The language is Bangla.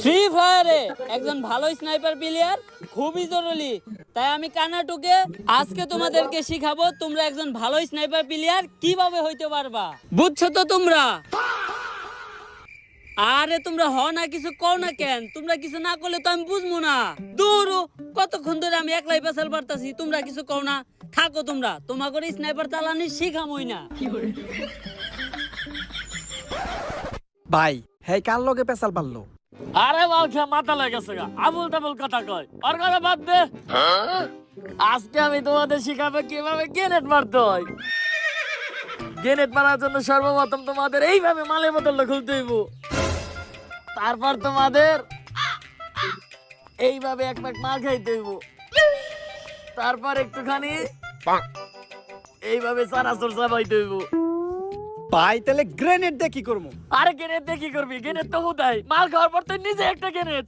ফ্রি ফায়ারে একজন ভালো স্নাইপার প্লেয়ার খুবই জরুরি। তাই আমি কানাটুকে আজকে তোমাদেরকে শিখাবো তোমরা একজন ভালো স্নাইপার প্লেয়ার কিভাবে হইতে পারবা। বুঝছো তো তোমরা? আরে তোমরা হ না কিছু কও না কেন? তোমরা কিছু না করলে তো আমি বুঝবো না। দূর কতক্ষণ ধরে আমি একলাই পেছাল পারতাছি, তোমরা কিছু কও না। থাকো তোমরা, তোমার করে স্নাইপার চালানি শিখামই না। ভাই হ্যাঁ কার লগে পেশাল পারলো? আরে মাল খেয়ে মাথা লেগেছে গা, আবুল টাবুল কথা কয়, আর কথা বাদ দে। আজকে আমি তোমাদের শিখাবো কিভাবে গ্রেনেড মারতে হয়। গ্রেনেড মারার জন্য সর্বপ্রথম তোমাদের এইভাবে মালের বোতলটা খুলতে হইব। তারপর তোমাদের এইভাবে এক প্যাক মাল খাইতে হইব। তারপর একটুখানি এইভাবে চানাচুর চাবাইতে হইব। ভাই তাহলে গ্রেনেড দিয়ে কি করবো? আরে গ্রেনেড দিয়ে কি করবি? গ্রেনেড তো কোথায়? মাল খাওয়ার পর তো নিজে একটা গ্রেনেড।